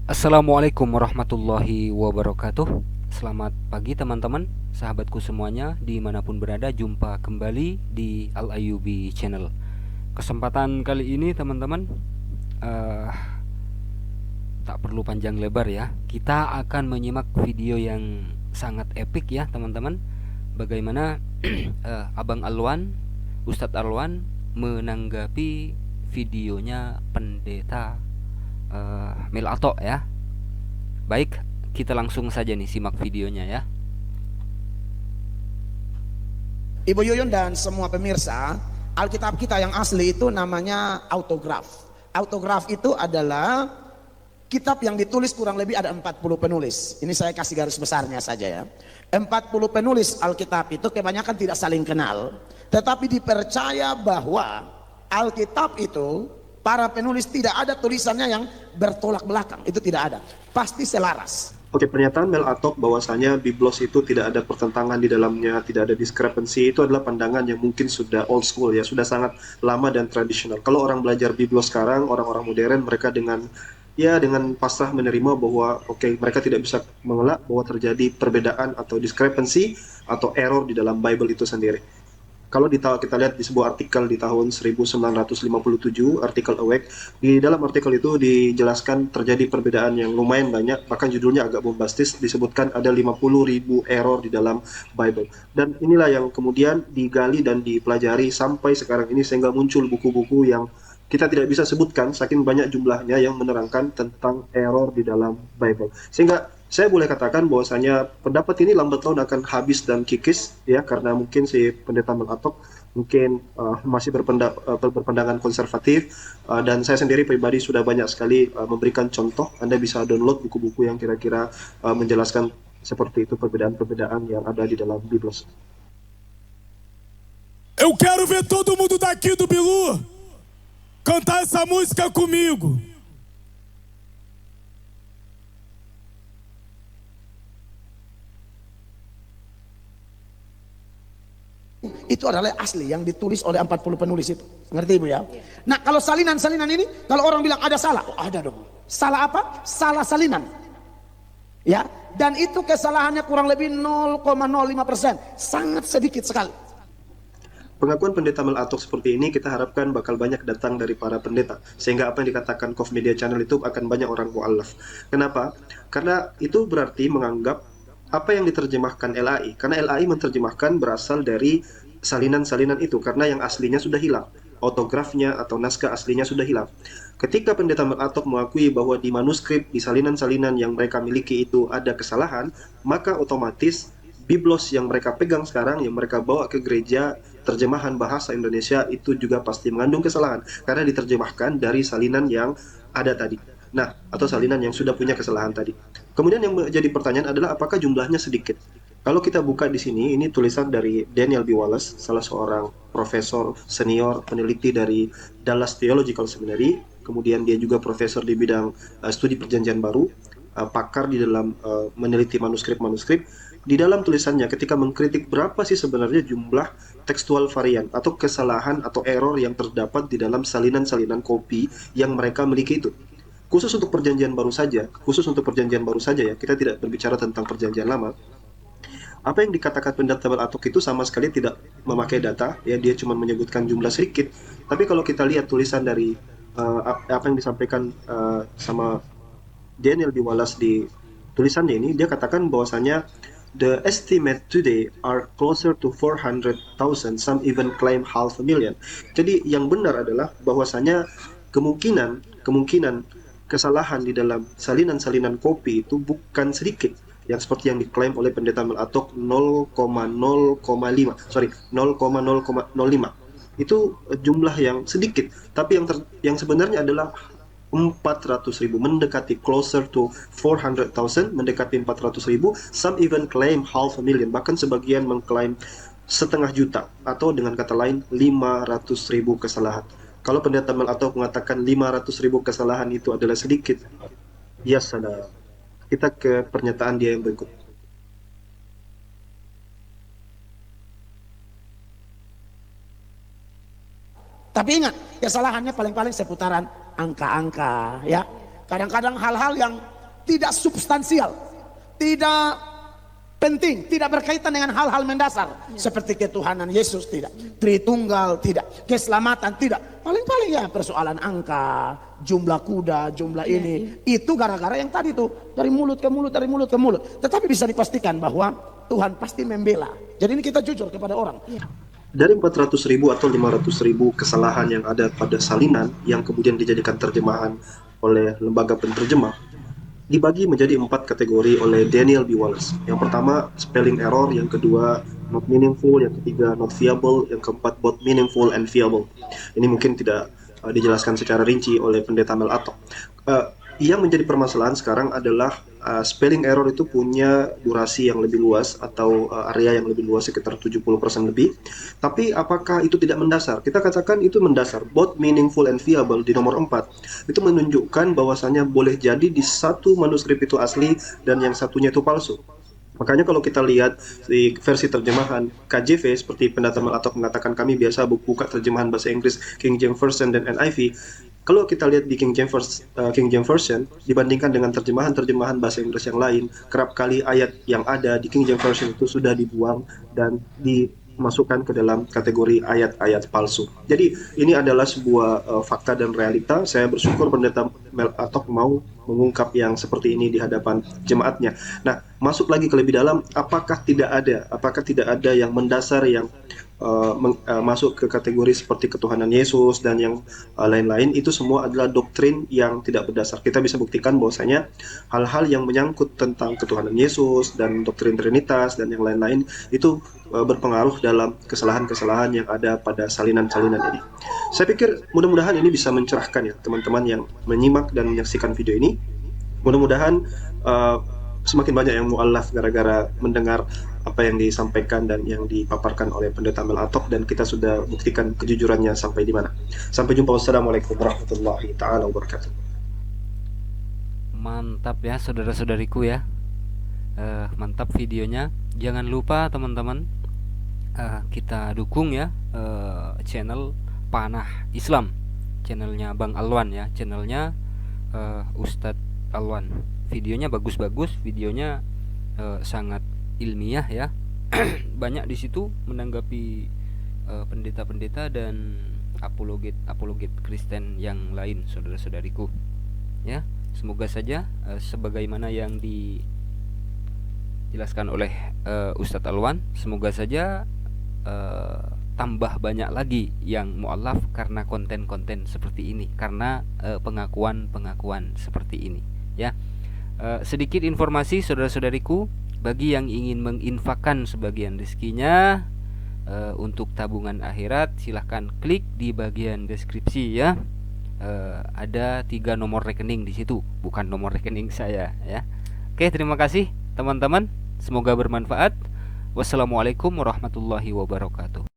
Assalamualaikum warahmatullahi wabarakatuh. Selamat pagi teman-teman, sahabatku semuanya dimanapun berada. Jumpa kembali di Al Ayubi Channel. Kesempatan kali ini teman-teman, eh, tak perlu panjang lebar ya. Kita akan menyimak video yang sangat epik ya teman-teman. Bagaimana Abang Alwan, Ustadz Alwan menanggapi videonya pendeta Melato ya. Baik, kita langsung saja nih simak videonya ya. Ibu Yuyun dan semua pemirsa, Alkitab kita yang asli itu namanya autograf. Autograf itu adalah kitab yang ditulis kurang lebih ada 40 penulis. Ini saya kasih garis besarnya saja ya. 40 penulis Alkitab itu kebanyakan tidak saling kenal, tetapi dipercaya bahwa Alkitab itu para penulis tidak ada tulisannya yang bertolak belakang, itu tidak ada, pasti selaras. Oke, pernyataan Mel Atok bahwasanya Biblos itu tidak ada pertentangan di dalamnya, tidak ada discrepancy, itu adalah pandangan yang mungkin sudah old school ya, sudah sangat lama dan tradisional. Kalau orang belajar Biblos sekarang, orang-orang modern, mereka dengan pasrah menerima bahwa mereka tidak bisa mengelak bahwa terjadi perbedaan atau discrepancy atau error di dalam Bible itu sendiri. Kalau kita lihat di sebuah artikel di tahun 1957, artikel Awake, di dalam artikel itu dijelaskan terjadi perbedaan yang lumayan banyak, bahkan judulnya agak bombastis, disebutkan ada 50.000 error di dalam Bible. Dan inilah yang kemudian digali dan dipelajari sampai sekarang ini, sehingga muncul buku-buku yang kita tidak bisa sebutkan saking banyak jumlahnya yang menerangkan tentang error di dalam Bible. Sehingga saya boleh katakan bahwasanya pendapat ini lambat laun akan habis dan kikis ya, karena mungkin si pendeta Melatok mungkin masih berpandangan konservatif, dan saya sendiri pribadi sudah banyak sekali memberikan contoh. Anda bisa download buku-buku yang kira-kira menjelaskan seperti itu perbedaan-perbedaan yang ada di dalam Biblos. Eu quero ver todo mundo daqui do Bilu cantar essa música comigo. Itu adalah asli yang ditulis oleh 40 penulis itu. Ngerti Ibu ya? Nah, kalau salinan-salinan ini, kalau orang bilang ada salah, oh ada dong. Salah apa? Salah salinan. Ya, dan itu kesalahannya kurang lebih 0,05%, sangat sedikit sekali. Pengakuan pendeta Melatok seperti ini kita harapkan bakal banyak datang dari para pendeta, sehingga apa yang dikatakan Kof Media Channel itu akan banyak orang mu'alaf. Kenapa? Karena itu berarti menganggap apa yang diterjemahkan LAI, karena LAI menerjemahkan berasal dari salinan-salinan itu, karena yang aslinya sudah hilang, autografnya atau naskah aslinya sudah hilang. Ketika pendeta Melatok mengakui bahwa di manuskrip, di salinan-salinan yang mereka miliki itu ada kesalahan, maka otomatis Biblos yang mereka pegang sekarang, yang mereka bawa ke gereja, terjemahan bahasa Indonesia itu juga pasti mengandung kesalahan, karena diterjemahkan dari salinan yang ada tadi. Nah, atau salinan yang sudah punya kesalahan tadi. Kemudian yang menjadi pertanyaan adalah apakah jumlahnya sedikit? Kalau kita buka di sini, ini tulisan dari Daniel B. Wallace, salah seorang profesor senior peneliti dari Dallas Theological Seminary. Kemudian dia juga profesor di bidang studi perjanjian baru, pakar di dalam meneliti manuskrip-manuskrip. Di dalam tulisannya ketika mengkritik berapa sih sebenarnya jumlah tekstual varian atau kesalahan atau error yang terdapat di dalam salinan-salinan kopi yang mereka miliki itu. Khusus untuk perjanjian baru saja ya, kita tidak berbicara tentang perjanjian lama. Apa yang dikatakan pendeta Melatok itu sama sekali tidak memakai data, ya, dia cuma menyebutkan jumlah sedikit. Tapi kalau kita lihat tulisan dari apa yang disampaikan sama Daniel B. Wallace di tulisannya ini, dia katakan bahwasanya the estimate today are closer to 400,000, some even claim 500,000. Jadi yang benar adalah bahwasanya kemungkinan kesalahan di dalam salinan-salinan kopi itu bukan sedikit, yang seperti yang diklaim oleh pendeta Melatok 0,05. Itu jumlah yang sedikit, tapi yang sebenarnya adalah 400.000, mendekati closer to 400,000, mendekati 400.000. Some even claim 500,000, bahkan sebagian mengklaim 500,000, atau dengan kata lain 500.000 kesalahan. Kalau pendeta Melatok mengatakan 500.000 kesalahan itu adalah sedikit, ya saudara. Kita ke pernyataan dia yang berikut. Tapi ingat, kesalahannya paling-paling seputaran angka-angka ya. Kadang-kadang hal-hal yang tidak substansial, tidak penting, tidak berkaitan dengan hal-hal mendasar seperti ketuhanan Yesus, tidak, Tritunggal, tidak, keselamatan, tidak. Paling-paling ya persoalan angka, jumlah kuda, jumlah ini, itu gara-gara yang tadi tuh dari mulut ke mulut, dari mulut ke mulut. Tetapi bisa dipastikan bahwa Tuhan pasti membela. Jadi ini kita jujur kepada orang. Dari 400.000 atau 500.000 kesalahan yang ada pada salinan yang kemudian dijadikan terjemahan oleh lembaga penterjemah, dibagi menjadi 4 kategori oleh Daniel B. Wallace. Yang pertama spelling error, yang kedua not meaningful, yang ketiga not viable, yang keempat both meaningful and viable. Ini mungkin tidak dijelaskan secara rinci oleh pendeta Mel Atok. Yang menjadi permasalahan sekarang adalah spelling error itu punya durasi yang lebih luas atau area yang lebih luas, sekitar 70% lebih. Tapi apakah itu tidak mendasar? Kita katakan itu mendasar. Both meaningful and viable di nomor 4 itu menunjukkan bahwasannya boleh jadi di satu manuskrip itu asli dan yang satunya itu palsu. Makanya kalau kita lihat di versi terjemahan KJV, seperti pendeta Mel Atok mengatakan, kami biasa buka terjemahan bahasa Inggris King James Version dan NIV. Kalau kita lihat di King James Version dibandingkan dengan terjemahan-terjemahan bahasa Inggris yang lain, kerap kali ayat yang ada di King James Version itu sudah dibuang dan dimasukkan ke dalam kategori ayat-ayat palsu. Jadi ini adalah sebuah fakta dan realita. Saya bersyukur pendeta Mel Atok mau mengungkap yang seperti ini di hadapan jemaatnya. Nah, masuk lagi ke lebih dalam, apakah tidak ada yang mendasar yang masuk ke kategori seperti ketuhanan Yesus dan yang lain-lain. Itu semua adalah doktrin yang tidak berdasar. Kita bisa buktikan bahwasanya hal-hal yang menyangkut tentang ketuhanan Yesus dan doktrin Trinitas dan yang lain-lain itu berpengaruh dalam kesalahan-kesalahan yang ada pada salinan-salinan ini. Saya pikir mudah-mudahan ini bisa mencerahkan ya teman-teman yang menyimak dan menyaksikan video ini. Mudah-mudahan semakin banyak yang mu'alaf gara-gara mendengar apa yang disampaikan dan yang dipaparkan oleh pendeta Mel Atok, dan kita sudah buktikan kejujurannya sampai di mana. Sampai jumpa. Wassalamualaikum warahmatullahi taala wabarakatuh. Mantap ya saudara-saudariku ya. Mantap videonya. Jangan lupa teman-teman, kita dukung ya channel Panah Islam, channelnya Bang Alwan ya, channelnya Ustadz Alwan. Videonya bagus-bagus, videonya sangat ilmiah ya. Banyak di situ menanggapi pendeta-pendeta dan apologet Kristen yang lain, saudara-saudariku ya. Semoga saja sebagaimana yang dijelaskan oleh Ustadz Alwan, semoga saja tambah banyak lagi yang mu'alaf karena konten-konten seperti ini, karena pengakuan-pengakuan seperti ini ya. Sedikit informasi saudara-saudariku, bagi yang ingin menginfakkan sebagian rezekinya untuk tabungan akhirat, silahkan klik di bagian deskripsi ya. Ada 3 nomor rekening di situ, bukan nomor rekening saya ya. Oke, terima kasih teman-teman, semoga bermanfaat. Wassalamualaikum warahmatullahi wabarakatuh.